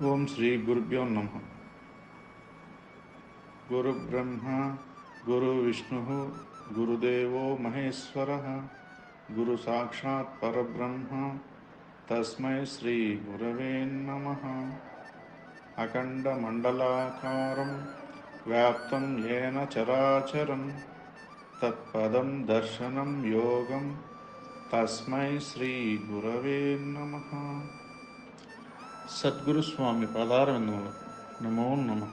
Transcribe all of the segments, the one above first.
ఓం శ్రీ గురుభ్యో నమ. గురు బ్రహ్మ గురు విష్ణు గురుదేవో మహేశ్వర గురు సాక్షాత్ పరబ్రహ్మ తస్మై శ్రీ గురవే నమ. అఖండ మండలాకారం వ్యాప్తం ఏన చరాచరం తత్పదం దర్శనం యోగం తస్మై శ్రీ గురవే నమ. సద్గురు స్వామి పాదారవిందములు నమో నమ.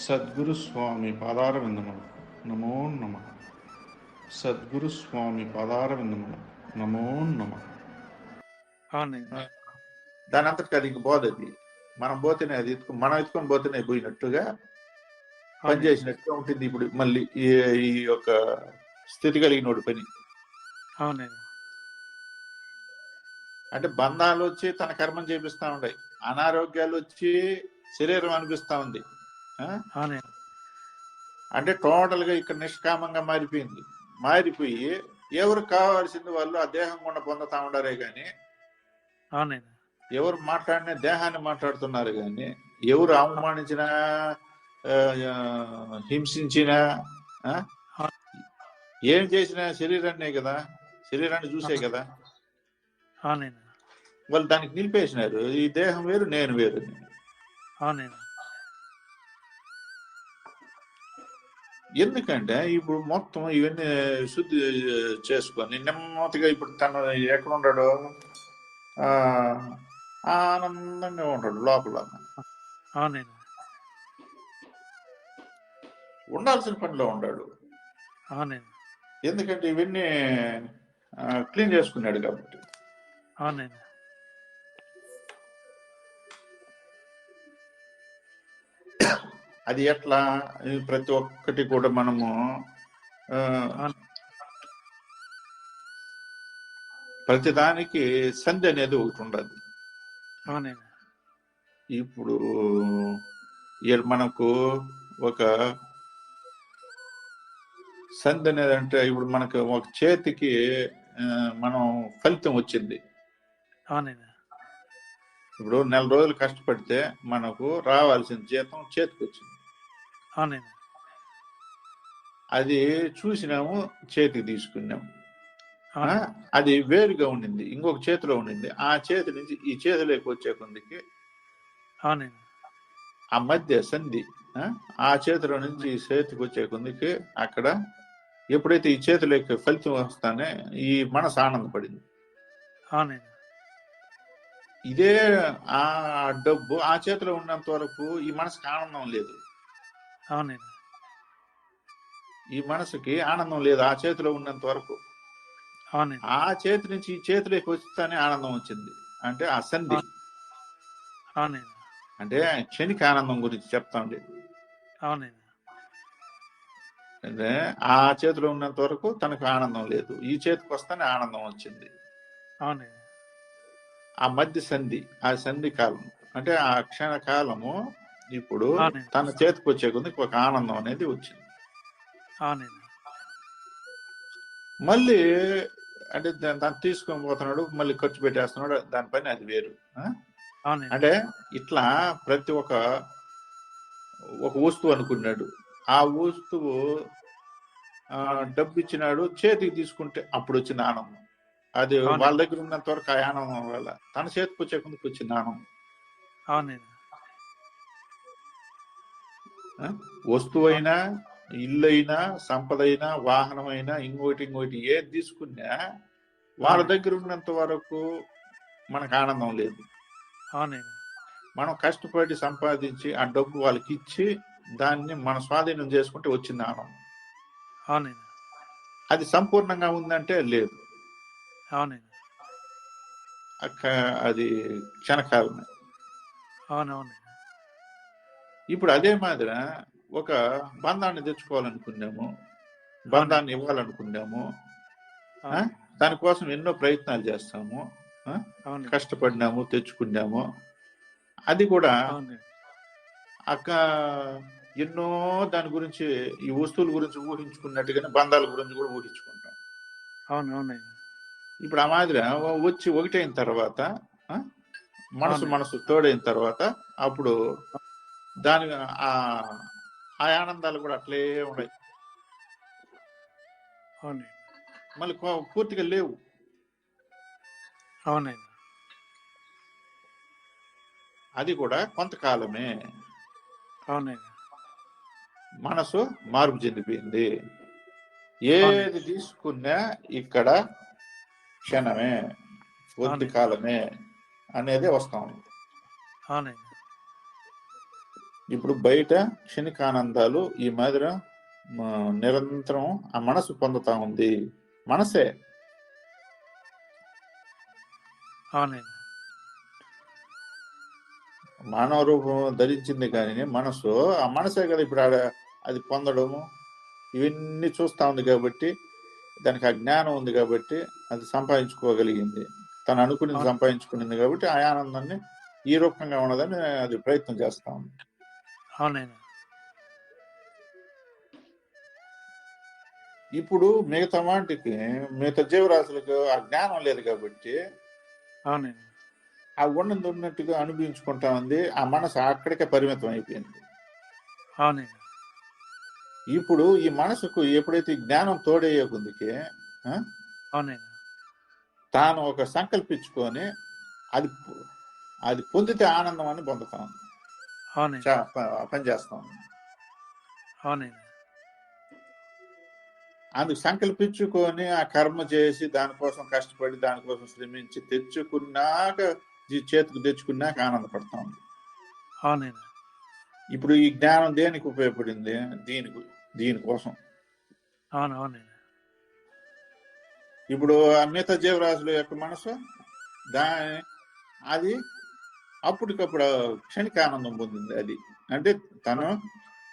సద్గురు స్వామి పాదారవిందములు నమో నమ. సద్గురు స్వామి పాదారవిందములు నమో నమ. దాని అంతటికి అది ఇంక పోదది. మనం పోతేనే అది మనం ఎత్తుకొని పోతేనే పోయినట్టుగా పనిచేసినట్టుగా ఉంటుంది. ఇప్పుడు మళ్ళీ ఈ యొక్క స్థితి కలిగినోడు పని అంటే బంధాలు వచ్చి తన కర్మం చేపిస్తా ఉన్నాయి, అనారోగ్యాలు వచ్చి శరీరం అనిపిస్తా ఉంది. అంటే టోటల్ గా ఇక్కడ నిష్కామంగా మారిపోయి ఎవరు కావాల్సింది వాళ్ళు ఆ దేహం గుండా పొందుతా ఉండారే గాని ఎవరు మాట్లాడినా దేహాన్ని మాట్లాడుతున్నారు కానీ ఎవరు అవమానించినా హింసించినా ఏం చేసినా శరీరాన్నే కదా, శరీరాన్ని చూసే కదా. వాళ్ళు దానికి నిలిపేసినారు, ఈ దేహం వేరు నేను వేరు. ఎందుకంటే ఇప్పుడు మొత్తం ఇవన్నీ శుద్ధి చేసుకొని నెమ్మదిగా ఇప్పుడు తను ఎక్కడ ఉన్నాడు, ఆనందంగా ఉంటాడు లోపల. ఉండాల్సిన పనిలో ఉన్నాడు. ఎందుకంటే ఇవన్నీ క్లీన్ చేసుకున్నాడు కాబట్టి. అది ఎట్లా ప్రతి ఒక్కటి కూడా మనము ప్రతిదానికి సంధి అనేది ఒకటి ఉండదు. ఇప్పుడు మనకు ఒక సంధి అనేది అంటే ఇప్పుడు మనకు ఒక చేతికి మనం ఫలితం వచ్చింది. ఇప్పుడు 4 రోజులు కష్టపడితే మనకు రావాల్సిన జీతం చేతికి వచ్చింది. అది చూసినాము, చేతికి తీసుకున్నాము. అది వేరుగా ఉండింది, ఇంకొక చేతిలో ఉండింది. ఆ చేతి నుంచి ఈ చేతిలోకి వచ్చే కొందికి ఆ మధ్య సంధి, ఆ చేతిలో నుంచి ఈ చేతికి వచ్చే కొందికి అక్కడ ఎప్పుడైతే ఈ చేతిలోకి ఫలితం వస్తానే ఈ మనసు ఆనందపడింది. ఇదే ఆ డబ్బు ఆ చేతిలో ఉన్నంత వరకు ఈ మనసుకి ఆనందం లేదు. ఈ మనసుకి ఆనందం లేదు ఆ చేతిలో ఉన్నంత వరకు. ఆ చేతి నుంచి ఈ చేతిలోకి వస్తానే ఆనందం వచ్చింది. అంటే ఆ సంధి అంటే క్షణిక ఆనందం గురించి చెప్తాండి. అంటే ఆ చేతిలో ఉన్నంత వరకు తనకు ఆనందం లేదు, ఈ చేతికి వస్తానే ఆనందం వచ్చింది. ఆ మధ్య సంధి, ఆ సంధి కాలం అంటే ఆ క్షణకాలము ఇప్పుడు తన చేతికి వచ్చే కొద్ది ఒక ఆనందం అనేది వచ్చింది. మళ్ళీ అంటే దాన్ని తీసుకొని పోతున్నాడు, మళ్ళీ ఖర్చు పెట్టేస్తున్నాడు, దాని పని అది వేరు. అంటే ఇట్లా ప్రతి ఒక వస్తువు అనుకున్నాడు, ఆ వస్తువు డబ్బు ఇచ్చినాడు, చేతికి తీసుకుంటే అప్పుడు వచ్చింది ఆనందం. అది వాళ్ళ దగ్గర ఉన్నంత వరకు ఆ ఆనందం వల్ల తన చేతికి వచ్చే కొందుకు వచ్చింది ఆనందం. వస్తువు అయినా, ఇల్లు అయినా, సంపద అయినా, వాహనం అయినా, ఇంకోటి ఏది తీసుకున్నా వాళ్ళ దగ్గర ఉన్నంత వరకు మనకు ఆనందం లేదు. మనం కష్టపడి సంపాదించి ఆ డబ్బు వాళ్ళకి ఇచ్చి దాన్ని మన స్వాధీనం చేసుకుంటే వచ్చింది ఆనందం. అది సంపూర్ణంగా ఉందంటే లేదు, అది క్షణకాలమే. ఇప్పుడు అదే మాదిర ఒక బంధాన్ని తెచ్చుకోవాలనుకున్నాము, బంధాన్ని ఇవ్వాలనుకున్నాము, దానికోసం ఎన్నో ప్రయత్నాలు చేస్తాము, కష్టపడినాము, తెచ్చుకున్నాము. అది కూడా ఎన్నో దాని గురించి ఈ వస్తువుల గురించి ఊహించుకున్నట్టుగానే బంధాల గురించి కూడా ఊహించుకుంటాం. ఇప్పుడు ఆ మాదిరి వచ్చి ఒకటైన తర్వాత మనసు అవునండి. మనసు తోడైన తర్వాత అప్పుడు దాని ఆ ఆ ఆనందాలు కూడా అట్లే ఉన్నాయి. అవునండి. మళ్ళీ పూర్తిగా లేవు. అవునండి. అది కూడా కొంతకాలమే. అవునండి. మనసు మార్పు చెందిపోయింది. అవునండి. ఏది తీసుకున్నా ఇక్కడ క్షణమే, కొద్ది అవునండి. కాలమే అనేది వస్తా ఉంది. అవునండి. ఇప్పుడు బయట క్షణికానందాలు ఈ మాదిరి నిరంతరం ఆ మనసు పొందుతా ఉంది. మనసే అవునండి. మానవ రూపం ధరించింది కానీ మనసు, ఆ మనసే కదా ఇప్పుడు అది పొందడము ఇవన్నీ చూస్తా ఉంది కాబట్టి, దానికి ఆ జ్ఞానం ఉంది కాబట్టి అది సంపాదించుకోగలిగింది. తను అనుకునేది అవును. సంపాదించుకునింది కాబట్టి ఆ ఆనందాన్ని ఈ రూపంగా ఉన్నదని అది ప్రయత్నం చేస్తా ఉంది. అవునండి. ఇప్పుడు మిగతా వాటికి, మిగతా జీవరాశులకు ఆ జ్ఞానం లేదు కాబట్టి అవునండి. ఆ ఉన్నది ఉన్నట్టుగా అనుభవించుకుంటా ఉంది. ఆ మనసు అక్కడికే పరిమితం అయిపోయింది. అవునండి. ఇప్పుడు ఈ మనసుకు ఎప్పుడైతే జ్ఞానం తోడయ్యే కొద్దికి అవునండి. తాను ఒక సంకల్పించుకొని అది అది పొందితే ఆనందం అని పొందుతాం, అవునండి. పనిచేస్తాం. అవునండి. అందుకు సంకల్పించుకొని ఆ కర్మ చేసి దానికోసం కష్టపడి దానికోసం శ్రమించి తెచ్చుకున్నాక చేతికి తెచ్చుకున్నాక ఆనందపడతాం. అవునండి. ఇప్పుడు ఈ జ్ఞానం దేనికి ఉపయోగపడింది? దీనికోసం. అవునండి. ఇప్పుడు ఆ మిగతా జీవరాశుల యొక్క మనసు అది అప్పటికప్పుడు క్షణిక ఆనందం పొందింది. అది అంటే తను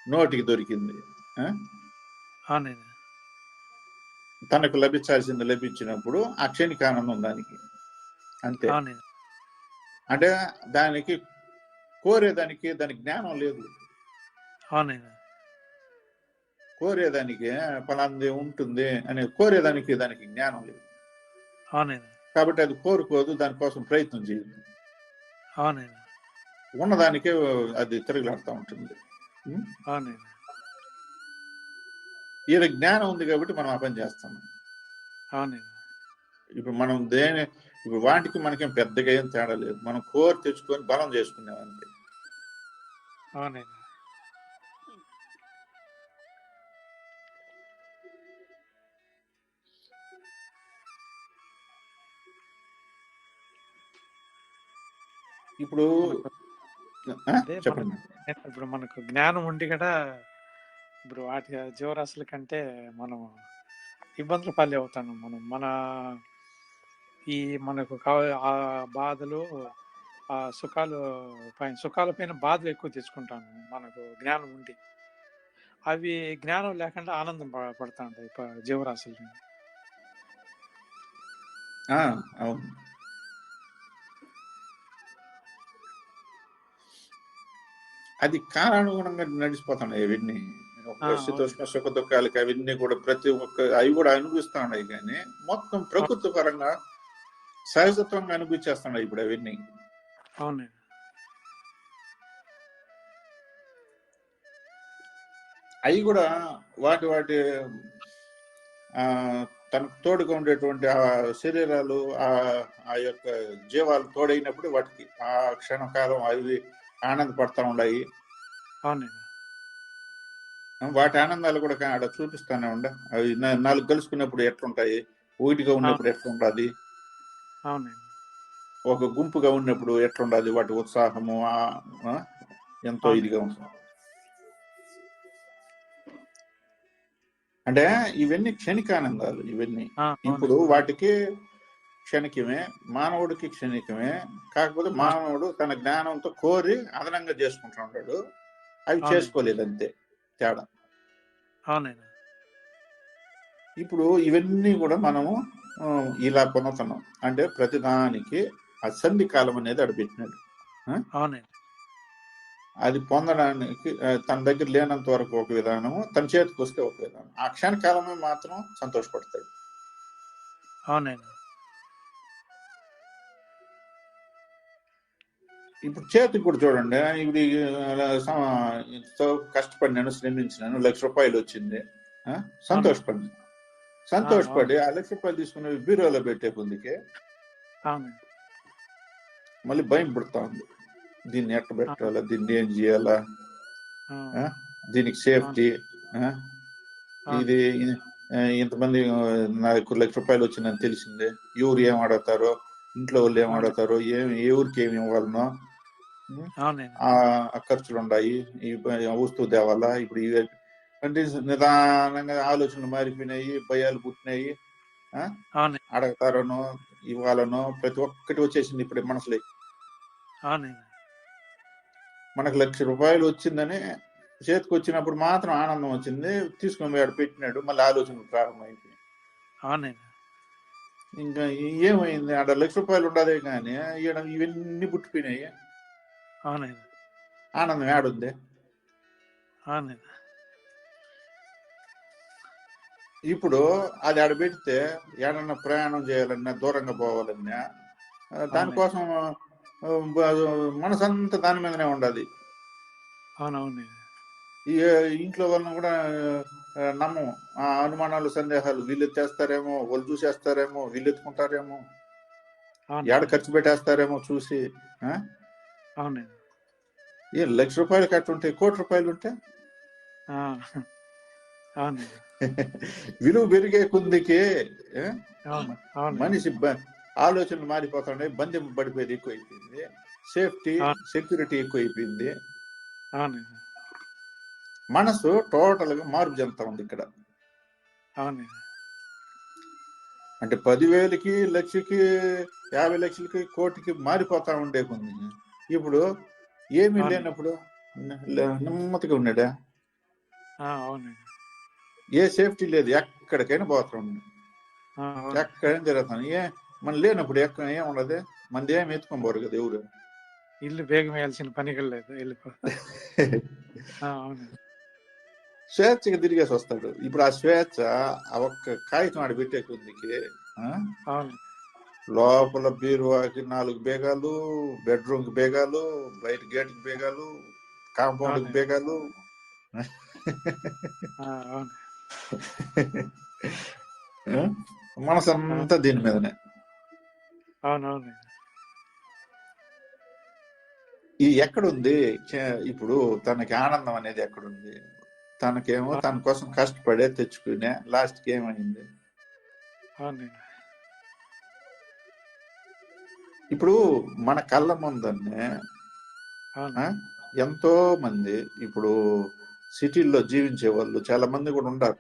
నోటికి దొరికింది, అవునండి. తనకు లభించాల్సింది లభించినప్పుడు ఆ క్షణిక ఆనందం దానికి అంతే. అవునండి. అంటే దానికి కోరేదానికి దానికి జ్ఞానం లేదు. అవునండి. కోరేదానికి ఫలాంది ఉంటుంది అని కోరేదానికి దానికి జ్ఞానం లేదు. అవునండి. కాబట్టి అది కోరుకోదు, దానికోసం ప్రయత్నం చేయదు. అవునండి. ఉన్నదానికే అది తిరగలాడుతూ ఉంటుంది. అవునండి. ఈయన జ్ఞానం ఉంది కాబట్టి మనం ఆ పని చేస్తాం. అవునండి. ఇప్పుడు మనం ఇప్పుడు వాటికి మనకేం పెద్దగా ఏం తేడా లేదు. మనం కోరి తెచ్చుకొని బలం చేసుకున్నాం అంతే. అవునండి. ఇప్పుడు అదే చెప్పండి. ఇప్పుడు మనకు జ్ఞానం ఉండి కూడా ఇప్పుడు వాటి జీవరాశుల కంటే మనం ఇబ్బందులు పాలు అవుతాను. మన ఈ మనకు ఆ బాధలు, ఆ సుఖాల పైన బాధలు ఎక్కువ తెచ్చుకుంటాను మనకు జ్ఞానం ఉండి. అవి జ్ఞానం లేకుండా ఆనందం పడతా ఉంటాయి జీవరాశులు. అవును. అది కాలానుగుణంగా నడిచిపోతున్నాయి అవన్నీ. శీతోష్ణ సుఖ దుఃఖాలకి అవన్నీ కూడా ప్రతి ఒక్క అవి కూడా అనిపిస్తా ఉన్నాయి. కానీ మొత్తం ప్రకృతి పరంగా సహజత్వంగా అనిపించేస్తున్నాయి ఇప్పుడు అవన్నీ. అవునండి. అవి కూడా వాటి తనకు తోడుగా ఉండేటువంటి ఆ శరీరాలు, ఆ యొక్క జీవాలు తోడైనప్పుడు వాటికి ఆ క్షణకాలం అవి ఆనందపడతా ఉన్నాయి. అవునండి. వాటి ఆనందాలు కూడా ఆడ చూపిస్తానే ఉండ. అవి నాలుగు కలుసుకున్నప్పుడు ఎట్లుంటాయి, ఒకటిగా ఉన్నప్పుడు ఎట్లుంటుంది, అవునండి. ఒక గుంపుగా ఉన్నప్పుడు ఎట్లుండదు, వాటి ఉత్సాహము ఎంతో ఇదిగా ఉంటుంది. అంటే ఇవన్నీ క్షణికానందాలు ఇవన్నీ. ఇప్పుడు వాటికి క్షణికమే, మానవుడికి క్షణికమే. కాకపోతే మానవుడు తన జ్ఞానంతో కోరి అదనంగా చేసుకుంటా ఉంటాడు, అవి చేసుకోలేదు అంతే తేడా. అవునండి. ఇప్పుడు ఇవన్నీ కూడా మనము ఇలా పొందుతున్నాం. అంటే ప్రతిదానికి అసంధి కాలం అనేది అడిపెట్టినాడు. అవునండి. అది పొందడానికి తన దగ్గర లేనంత వరకు ఒక విధానము, తన చేతికి వస్తే ఒక విధానం. ఆ క్షణకాలమే మాత్రం సంతోషపడతాడు. అవునండి. ఇప్పుడు చేతికి కూడా చూడండి, ఇప్పుడు ఎంతో కష్టపడినాను, శ్రమించినాను, ₹1,00,000 వచ్చింది, సంతోషపడినాను. సంతోషపడి ఆ ₹1,00,000 తీసుకుని బీరోలో పెట్టే కొద్దికి మళ్ళీ భయం పుడతా ఉంది. దీన్ని ఎట్ట పెట్టాలా, దీన్ని ఏం చేయాలా, దీనికి సేఫ్టీ, ఇది ఇంతమంది నాకు ₹1,00,000 వచ్చిందని తెలిసిందే, ఎవరు ఏం ఆడతారో, ఇంట్లో వాళ్ళు ఏం ఆడతారో, ఎవరికి ఏమి ఇవ్వాలనో, ఆ ఖర్చులు ఉన్నాయి, ఈ వస్తువు తేవాలా, ఇప్పుడు అంటే నిదానంగా ఆలోచనలు మారిపోయినాయి, భయాలు పుట్టినాయి, అడగతారనో ఇవ్వాలనో ప్రతి ఒక్కటి వచ్చేసింది ఇప్పుడు మనసులో. మనకు ₹1,00,000 వచ్చిందని చేతికి వచ్చినప్పుడు మాత్రం ఆనందం వచ్చింది, తీసుకొని పోయాడు, పెట్టినాడు, మళ్ళీ ఆలోచనలు ప్రారంభమైంది. ఇంకా ఏమైంది, ఆడ ₹1,00,000 ఉండదే కానీ ఈడ ఇవన్నీ పుట్టిపోయినాయి, ఆనందం ఏడుంది. ఇప్పుడు అది ఆడ పెడితే ఏడన్నా ప్రయాణం చేయాలన్నా, దూరంగా పోవాలన్నా, దానికోసం మనసంతా దాని మీదనే ఉండాలి. ఈ ఇంట్లో వాళ్ళని కూడా నమ్మము, అనుమానాలు, సందేహాలు, వీళ్ళు ఎత్తేస్తారేమో, వాళ్ళు చూసేస్తారేమో, వీళ్ళు ఎత్తుకుంటారేమో, ఏడ ఖర్చు పెట్టేస్తారేమో చూసి. ₹1,00,000 కట్టుంటే ₹1,00,00,000 ఉంటే విలువ పెరిగే కొద్దికి మనిషి ఆలోచనలు మారిపోతుండే, బంధం పడిపోయేది ఎక్కువైపోయింది, సేఫ్టీ సెక్యూరిటీ ఎక్కువైపోయింది, మనసు టోటల్ గా మార్పు చెందుతా ఉంది ఇక్కడ. అంటే 10,000కి, లక్షకి, 50 లక్షలకి, కోటికి మారిపోతా ఉండే కొంది. ఇప్పుడు ఏమీ లేనప్పుడు నెమ్మదిగా ఉన్నాడా, ఏ సేఫ్టీ లేదు, ఎక్కడికైనా పోతాం, ఎక్కడైనా జరుగుతాను. మన లేనప్పుడు ఎక్కడ ఏం ఉండదు, మనది ఏమి ఎత్తుకొని పోరు కదా ఎవరు, ఇల్లు వేగం వేయాల్సిన పని లేదు, స్వేచ్ఛగా తిరిగేసి వస్తాడు. ఇప్పుడు ఆ స్వేచ్ఛ ఆ ఒక్క కాగితం ఆడ పెట్టే కొద్దికి లోపల బీరువాకి 4 బేగాలు, బెడ్రూమ్ కి బేగాలు, బయట గేట్ కి బేగాలు, కాంపౌండ్ కి బేగాలు, మనసంతా దీని మీదనే. ఇది ఎక్కడుంది ఇప్పుడు, తనకి ఆనందం అనేది ఎక్కడుంది, తనకేమో తన కోసం కష్టపడే తెచ్చుకునే లాస్ట్కి ఏమైంది. ఇప్పుడు మన కళ్ళ ముందనే ఎంతో మంది ఇప్పుడు సిటీల్లో జీవించే వాళ్ళు చాలా మంది కూడా ఉంటారు.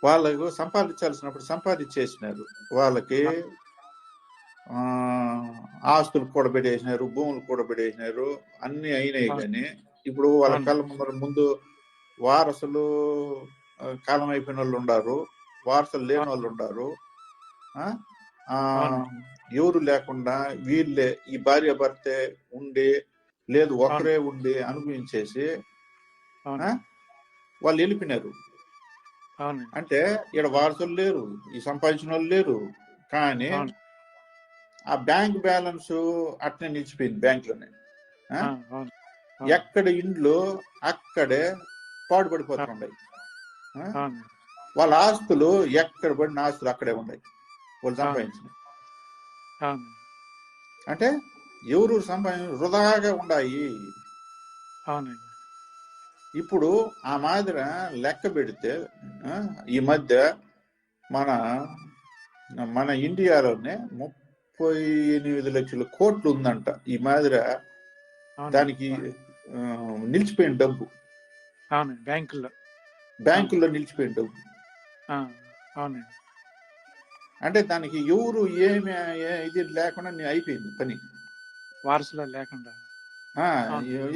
వాళ్ళకు సంపాదించాల్సినప్పుడు సంపాదించేసినారు, వాళ్ళకి ఆస్తులు కూడబెట్టేసినారు, భూములు కూడబెట్టేసినారు, అన్ని అయినాయి. కానీ ఇప్పుడు వాళ్ళ కళ్ళ ముందు వారసులు కాలం అయిపోయిన వాళ్ళు ఉండారు, వారసులు లేని వాళ్ళు ఉండారు, ఎవరు లేకుండా వీళ్ళే ఈ భార్య భర్తే ఉండి, లేదు ఒకరే ఉండి అనుభవించేసి వాళ్ళు వెళ్ళిపోయినారు. అంటే ఇక్కడ వారసులు లేరు, ఈ సంపాదించిన వాళ్ళు లేరు, కానీ ఆ బ్యాంక్ బ్యాలెన్స్ అట్నే నిలిచిపోయింది బ్యాంకులోనే. ఎక్కడ ఇండ్లు అక్కడే పాడుపడిపోతున్నాయి, వాళ్ళ ఆస్తులు ఎక్కడ పడిన ఆస్తులు అక్కడే ఉన్నాయి, వాళ్ళు సంపాదించిన. అంటే ఎవరు వృధాగా ఉన్నాయి. ఇప్పుడు ఆ మాదిరి లెక్క పెడితే ఈ మధ్య మన ఇండియాలోనే 38 లక్షల కోట్లు ఉందంట ఈ మాదిరి. దానికి నిలిచిపోయిన డబ్బు బ్యాంకుల్లో నిలిచిపోయిన డబ్బు. అంటే దానికి ఎవరు ఏమి ఇది లేకుండా అయిపోయింది పని, వారసులో లేకుండా.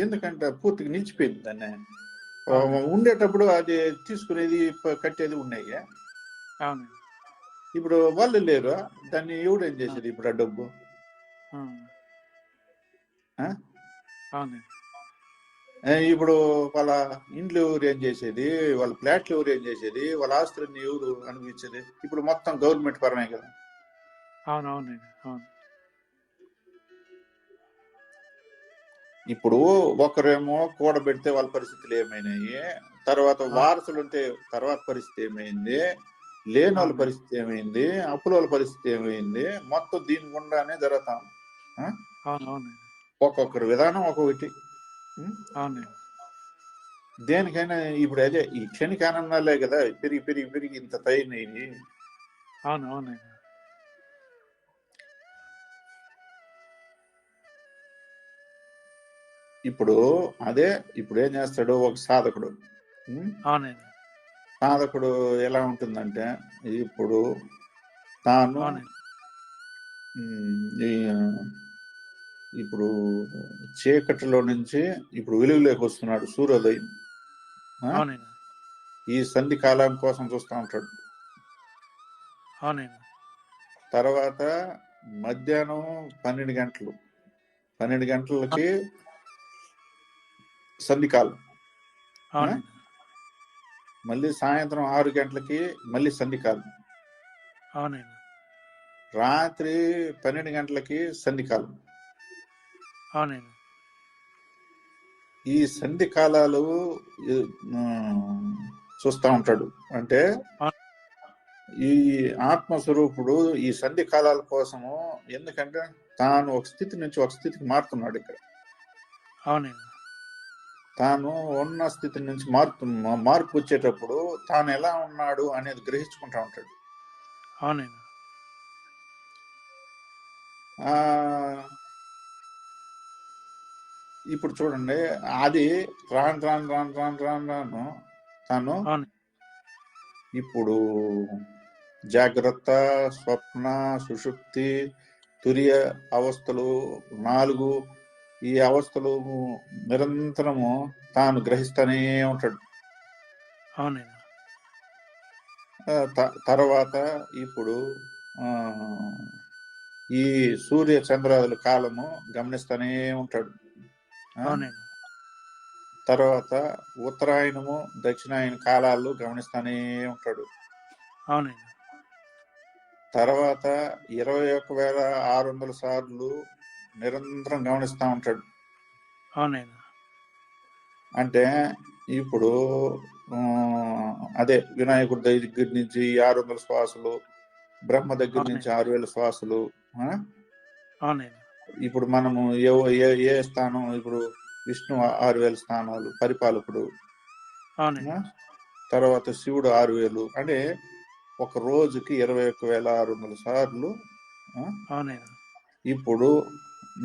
ఎందుకంటే పూర్తిగా నిలిచిపోయింది. దాన్ని ఉండేటప్పుడు అది తీసుకునేది కట్టేది ఉన్నాయి, ఇప్పుడు వాళ్ళు లేరు, దాన్ని ఎవడు ఏం చేసేది ఇప్పుడు ఆ డబ్బు. ఇప్పుడు వాళ్ళ ఇండ్లు ఎవరు ఏం చేసేది, వాళ్ళ ఫ్లాట్లు ఎవరు ఏం చేసేది, వాళ్ళ ఆస్తులన్నీ ఎవరు అనుభవించేది. ఇప్పుడు మొత్తం గవర్నమెంట్ పరమే కదా. ఇప్పుడు ఒకరేమో కూడబెడితే వాళ్ళ పరిస్థితులు ఏమైనాయి, తర్వాత వారసులు ఉంటే తర్వాత పరిస్థితి ఏమైంది, లేని వాళ్ళ పరిస్థితి ఏమైంది, అప్పుల వాళ్ళ పరిస్థితి ఏమైంది, మొత్తం దీని గుండానే జరుగుతాం. ఒక్కొక్కరి విధానం ఒక్కొక్కటి. దేనికైనా ఇప్పుడు అదే ఈ క్షణిక ఆనందాలే కదా పెరిగి పెరిగి పెరిగి ఇంత తగినవి. ఇప్పుడు అదే ఇప్పుడు ఏం చేస్తాడు ఒక సాధకుడు. సాధకుడు ఎలా ఉంటుందంటే ఇప్పుడు తాను ఇప్పుడు చీకటిలో నుంచి ఇప్పుడు వెలుగులోకి వస్తున్నాడు సూర్యోదయం. ఈ సంధి కాలం కోసం చూస్తూ ఉంటాడు. తర్వాత మధ్యాహ్నం 12 గంటలు 12 గంటలకి సంధికాలం, మళ్ళీ సాయంత్రం 6 గంటలకి మళ్ళీ సంధికాలం, రాత్రి 12 గంటలకి సంధికాలం. ఈ సంధి కాలాలు చూస్తూ ఉంటాడు. అంటే ఈ ఆత్మస్వరూపుడు ఈ సంధి కాలాల కోసము, ఎందుకంటే తాను ఒక స్థితి నుంచి ఒక స్థితికి మారుతున్నాడు. ఇక్కడ తాను ఉన్న స్థితి నుంచి మార్పు వచ్చేటప్పుడు తాను ఎలా ఉన్నాడు అనేది గ్రహించుకుంటా ఉంటాడు. ఇప్పుడు చూడండి, అది రాను రాను రాను రాను రాను రాను తాను ఇప్పుడు జాగ్రత్త, స్వప్న, సుషుప్తి, తురియ అవస్థలు 4 ఈ అవస్థలు నిరంతరము తాను గ్రహిస్తూనే ఉంటాడు. తర్వాత ఇప్పుడు ఈ సూర్య చంద్రాదుల కాలము గమనిస్తూనే ఉంటాడు. తర్వాత ఉత్తరాయణము దక్షిణాయన కాలాలు గమనిస్తూనే ఉంటాడు. తర్వాత 21,600 సార్లు నిరంతరం గమనిస్తూ ఉంటాడు. అంటే ఇప్పుడు అదే వినాయకుడి దగ్గర నుంచి 600 శ్వాసలు, బ్రహ్మ దగ్గర నుంచి 6,000 శ్వాసలు. ఇప్పుడు మనము ఏ స్థానం, ఇప్పుడు విష్ణు 6,000 స్థానాలు పరిపాలకుడు, తర్వాత శివుడు 6,000. అంటే ఒక రోజుకి 21,600 సార్లు. ఇప్పుడు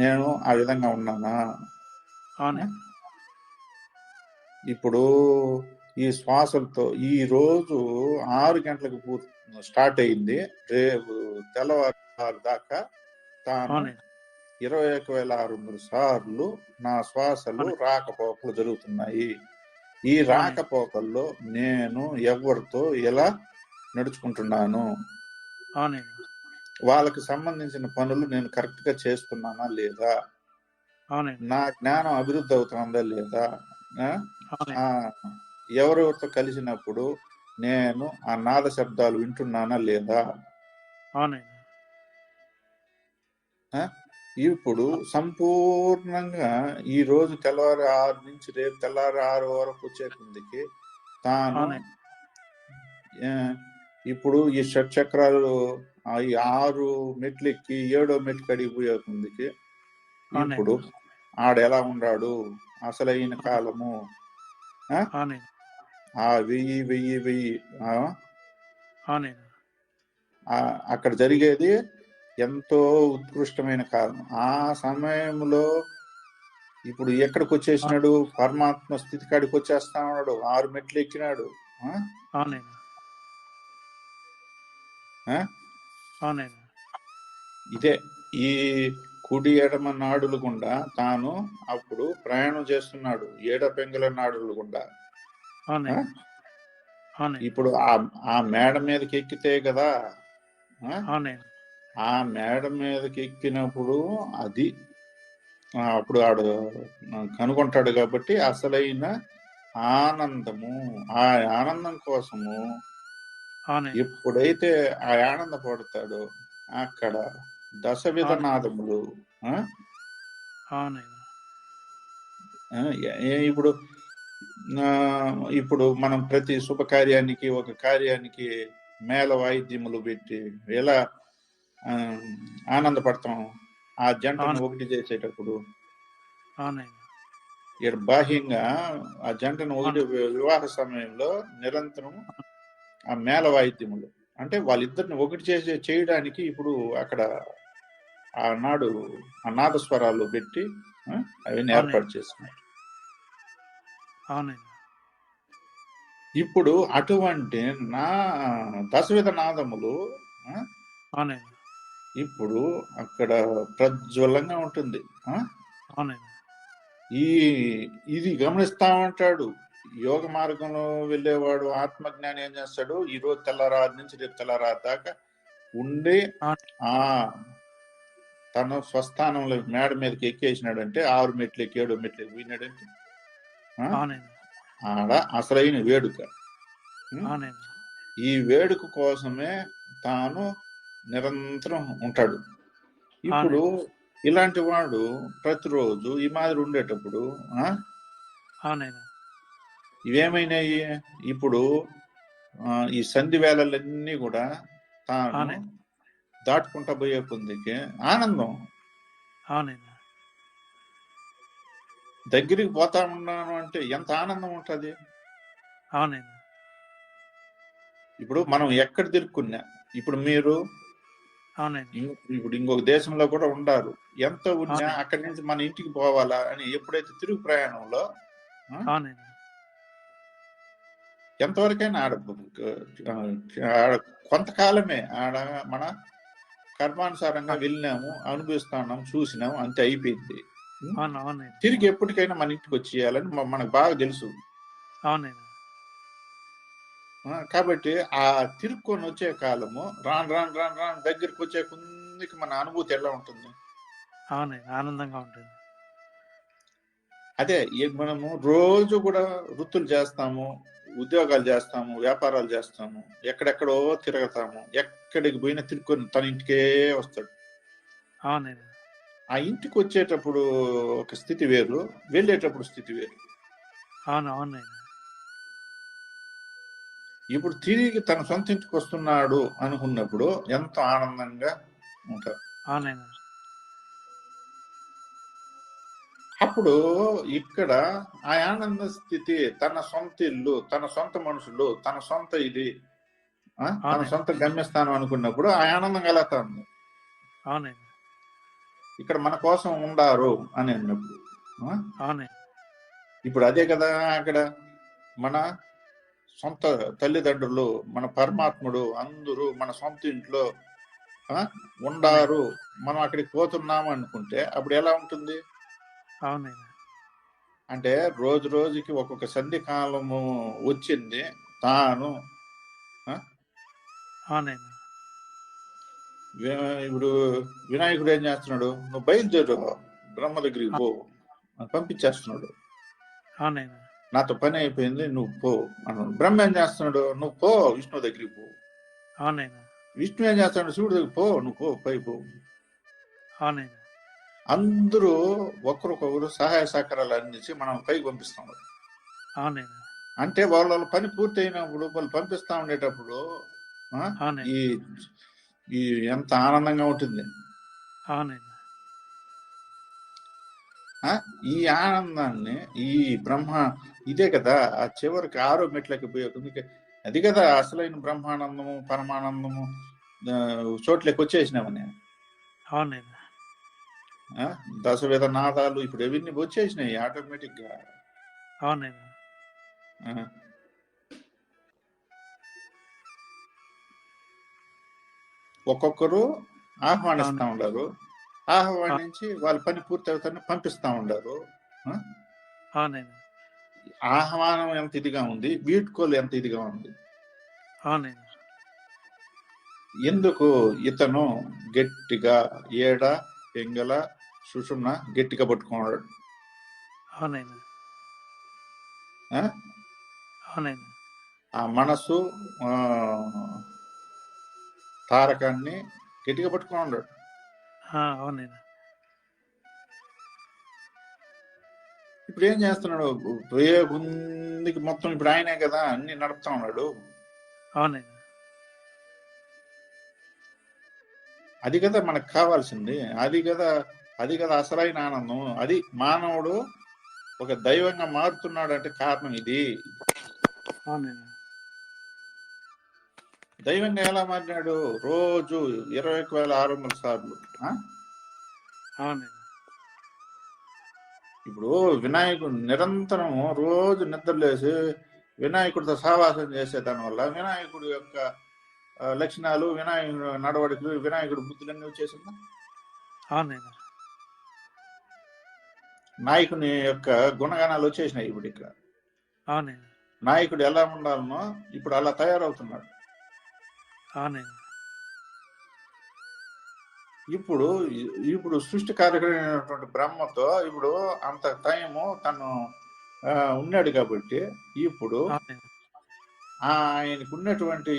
నేను ఆ విధంగా ఉన్నానా? ఇప్పుడు ఈ శ్వాసలతో ఈ రోజు 6 గంటలకు స్టార్ట్ అయింది, రేపు తెల్లవారు దాకా తాను 21,600 సార్లు నా శ్వాసలు రాకపోకలు జరుగుతున్నాయి. ఈ రాకపోకల్లో నేను ఎవరితో ఎలా నడుచుకుంటున్నాను, వాళ్ళకి సంబంధించిన పనులు నేను కరెక్ట్ గా చేస్తున్నానా లేదా, నా జ్ఞానం అభివృద్ధి అవుతుందా లేదా, ఎవరెవరితో కలిసినప్పుడు నేను ఆ నాద శబ్దాలు వింటున్నానా లేదా. ఇప్పుడు సంపూర్ణంగా ఈ రోజు తెల్లవారు 6 నుంచి రేపు తెల్లవారు 6 వరకు వచ్చే కిందికి తాను ఇప్పుడు ఈ షట్చక్రాలు ఈ 6 మెట్లు ఎక్కి 7వ మెట్లు కడిగి పోయే కిందికి ఇప్పుడు ఆడెలా ఉన్నాడు, అసలైన కాలము ఆ 1000 అక్కడ జరిగేది ఎంతో ఉత్కృష్టమైన కాలం. ఆ సమయంలో ఇప్పుడు ఎక్కడికి వచ్చేసినాడు, పరమాత్మ స్థితి కాడికి వచ్చేస్తా ఉన్నాడు. 6 మెట్లు ఎక్కినాడు. ఇదే ఈ కుడి ఎడమ నాడులు గుండా తాను అప్పుడు ప్రయాణం చేస్తున్నాడు, ఏడపెంగల నాడులు గుండా. ఇప్పుడు ఆ మేడ మీదకి ఎక్కితే కదా, ఆ మేడ మీదకి ఎక్కినప్పుడు అది అప్పుడు ఆడు కనుగొంటాడు. కాబట్టి అసలైన ఆనందము, ఆ ఆనందం కోసము ఎప్పుడైతే ఆ ఆనంద పడతాడో అక్కడ దశవిధ నాదములు ఆ, ఇప్పుడు ఆ, ఇప్పుడు మనం ప్రతి శుభకార్యానికి ఒక కార్యానికి మేళ వాయిద్యములు పెట్టి ఎలా ఆ, ఆనందపడతాం ఆ జంటను అవును ఒకటి చేసేటప్పుడు. అవునండి ఇక్కడ బాహ్యంగా ఆ జంటను ఒకటి అవును వివాహ సమయంలో నిరంతరం ఆ మేళ వాయిద్యములు అంటే వాళ్ళిద్దరిని ఒకటి చేయడానికి ఇప్పుడు అక్కడ ఆనాడు ఆ నాదస్వరాలు పెట్టి అవన్నీ అవునండి ఏర్పాటు చేస్తున్నారు. అవునండి ఇప్పుడు అటువంటి నా దశవిధ నాదములు ఆ, అవునండి ఇప్పుడు అక్కడ ప్రజ్వలంగా ఉంటుంది. అవునండి ఈ ఇది గమనిస్తా ఉంటాడు. యోగ మార్గంలో వెళ్ళేవాడు ఆత్మజ్ఞాని ఏం చేస్తాడు, ఈ రోజు తెల్లరారు నుంచి రేపు తెల్లరారు దాకా ఉండి అవును ఆ తన స్వస్థానంలో మేడ మీదకి ఎక్కేసినాడంటే 6 మెట్లకి 7 మెట్లకి పోయినాడంటే అవునండి ఆడ అసలైన వేడుక. అవునండి ఈ వేడుక కోసమే తాను నిరంతరం ఉంటాడు. ఇప్పుడు అవునండి ఇలాంటి వాడు ప్రతిరోజు ఈ మాదిరి ఉండేటప్పుడు అవునండి ఇవేమైనాయి ఇప్పుడు ఈ సంధి వేళలన్నీ కూడా తాను అవునండి దాటుకుంటా పోయే కొందికి ఆనందం. అవునండి దగ్గరికి పోతా ఉన్నాను అంటే ఎంత ఆనందం ఉంటుంది. అవునండి ఇప్పుడు మనం ఎక్కడ తిరుక్కున్నా, ఇప్పుడు మీరు అవునండి ఇప్పుడు ఇంకొక దేశంలో కూడా ఉండారు, ఎంత ఉన్నా అవునండి అక్కడి నుంచి మన ఇంటికి పోవాలా అని ఎప్పుడైతే తిరుగు ప్రయాణంలో అవునండి ఎంతవరకైనా ఆడ కొంతకాలమే ఆడ మన కర్మానుసారంగా వెళ్ళినాము, అనుభవిస్తున్నాం, చూసినాం, అంతే అయిపోయింది. అవును అవునండి తిరిగి ఎప్పటికైనా మన ఇంటికి వచ్చేయాలని మనకు బాగా తెలుసు. అవునండి కాబట్టి ఆ తిరుక్కొని వచ్చే కాలము రాను రాను రాను రాను దగ్గరికి వచ్చే కొందికి మన అనుభూతి ఎలా ఉంటుంది. అవునండి ఆనందంగా ఉంటుంది. అదే మనము రోజు కూడా వృత్తులు చేస్తాము, ఉద్యోగాలు చేస్తాము, వ్యాపారాలు చేస్తాము, ఎక్కడెక్కడో తిరుగుతాము, ఎక్కడికి పోయినా తిరుక్కొని తన ఇంటికే వస్తాడు. అవునండి ఆ ఇంటికి వచ్చేటప్పుడు ఒక స్థితి వేరు, వెళ్ళేటప్పుడు స్థితి వేరు. అవును అవునండి ఇప్పుడు తిరిగి తన సొంత ఇంటికి వస్తున్నాడు అనుకున్నప్పుడు ఎంతో ఆనందంగా ఉంటారు. అవునండి అప్పుడు ఇక్కడ ఆ ఆనంద స్థితి తన సొంత ఇల్లు, తన సొంత మనుషులు, తన సొంత ఇది తన అవునండి సొంత గమ్యస్థానం అనుకున్నప్పుడు ఆ ఆనందం కలుగుతుంది. అవునండి ఇక్కడ మన కోసం ఉండారు అని అన్నప్పుడు అవునండి ఇప్పుడు అదే కదా అక్కడ మన సొంత తల్లిదండ్రులు, మన పరమాత్ముడు అందరూ మన సొంత ఇంట్లో అవునండి ఉండారు, మనం అక్కడికి పోతున్నాము అనుకుంటే అప్పుడు ఎలా ఉంటుంది. అవునండి అంటే రోజు రోజుకి ఒక్కొక్క సంధి కాలము వచ్చింది. తాను అవునండి ఇప్పుడు వినాయకుడు ఏం చేస్తున్నాడు, నువ్వు బయలుదేరు బ్రహ్మ దగ్గరికి పో అని పంపించేస్తున్నాడు. అవునండి నాతో పని అయిపోయింది, నువ్వు పో అన్నాడు. బ్రహ్మ ఏం చేస్తున్నాడు, నువ్వు పో విష్ణు దగ్గరికి పో. అవునండి విష్ణు ఏం చేస్తాడు, శివుడి దగ్గర పో, నువ్వు పో, పై పో. అవునండి అందరూ ఒకరికొకరు సహాయ సహకారాలు అందించి మనం పైకి పంపిస్తాం. అవునండి అంటే వాళ్ళ పని పూర్తి అయినప్పుడు వాళ్ళు పంపిస్తా ఉండేటప్పుడు అవునండి ఈ ఈ ఎంత ఆనందంగా ఉంటుంది. అవునండి ఈ ఆనందాన్ని ఈ బ్రహ్మ ఇదే కదా ఆ చివరికి 6 మెట్లకి పోయే అది కదా అసలైన బ్రహ్మానందము, పరమానందము చోట్లకి వచ్చేసినామని. అవునండి దశవిధ నాదాలు ఇప్పుడు ఎవరిని వచ్చేసినాయి ఆటోమేటిక్ గా. అవునండి ఒక్కొక్కరు ఆహ్వానిస్తా అవునండి ఉండరు, ఆహ్వానించి వాళ్ళ పని పూర్తి అవుతాన్ని పంపిస్తా ఉండరు. అవునండి ఆహ్వానం ఎంత ఇదిగా ఉంది, వీడ్కోలు ఎంత ఇదిగా ఉంది. అవునండి ఎందుకు ఇతను గట్టిగా ఏడ పింగళ సుషుమ్న గట్టిగా పట్టుకున్నాడు. అవునండి అవునండి ఆ మనస్సు తారకాన్ని గట్టిగా పట్టుకున్నాడు. అవునండి ఇప్పుడు ఏం చేస్తున్నాడు? పోయే ముందుకి మొత్తం ఇప్పుడు ఆయనే కదా అన్ని నడుపుతా ఉన్నాడు. అవునైనా. అది కదా మనకు కావాల్సింది. అది కదా అసలైన ఆనందం. అది మానవుడు ఒక దైవంగా మారుతున్నాడు అంటే కారణం ఇది. అవునైనా. దైవంగా ఎలా మారినాడు? రోజు 21,600 సార్లు. అవునైనా. ఇప్పుడు వినాయకుడు నిరంతరము రోజు నిద్రలేసి వినాయకుడితో సహవాసం చేసే దాని వల్ల వినాయకుడి యొక్క లక్షణాలు, వినాయకుడు నడవడికలు, వినాయకుడి బుద్ధులన్నీ వచ్చేసిందా? అవునైనా. నాయకుని యొక్క గుణగణాలు వచ్చేసినాయి ఇప్పుడు ఇక్కడ. అవునైనా. నాయకుడు ఎలా ఉండాలనో ఇప్పుడు అలా తయారవుతున్నాడు. అవునైనా. ఇప్పుడు సృష్టి కార్యక్రమైనటువంటి బ్రహ్మతో ఇప్పుడు అంత టైము తను ఉన్నాడు కాబట్టి ఇప్పుడు అవునైనా. ఆయనకు ఉన్నటువంటి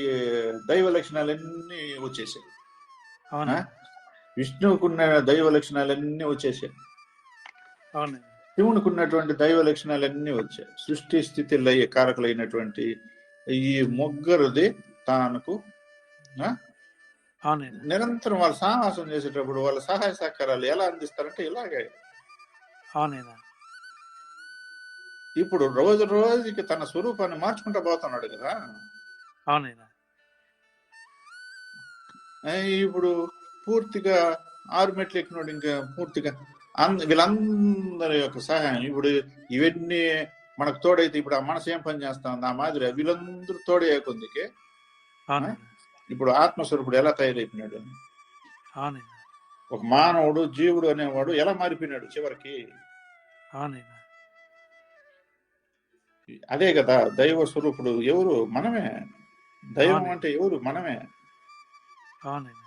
దైవ లక్షణాలన్నీ వచ్చేసాయి. అవునైనా. విష్ణువుకు ఉన్న దైవ లక్షణాలన్నీ వచ్చేసాయి. అవునైనా. శివునికి ఉన్నటువంటి దైవ లక్షణాలన్నీ వచ్చాయి. సృష్టి స్థితి లయ కారకులైనటువంటి ఈ ముగ్గురుది తనకు అవునైనా. నిరంతరం వాళ్ళు సాహసం చేసేటప్పుడు వాళ్ళ సహాయ సహకారాలు ఎలా అందిస్తారంటే ఇలాగే. అవునైనా. ఇప్పుడు రోజు రోజుకి తన స్వరూపాన్ని మార్చుకుంటూ పోతున్నాడు కదా. అవునైనా. ఇప్పుడు పూర్తిగా 6 మెట్లు ఎక్కినోడు ఇంకా పూర్తిగా వీళ్ళందరి యొక్క సహాయం ఇప్పుడు ఇవన్నీ మనకు తోడైతే ఇప్పుడు ఆ మనసు ఏం పని చేస్తా ఉంది ఆ మాదిరి వీళ్ళందరూ తోడే కొందికి ఇప్పుడు ఆత్మస్వరూపుడు ఎలా తయారైపోయినాడు? అవునైనా. ఒక మానవుడు జీవుడు అనేవాడు ఎలా మారిపోయినాడు చివరికి? అవునైనా. అదే కదా దైవ స్వరూపుడు ఎవరు? మనమే. దైవం అంటే ఎవరు? మనమే. అవునైనా.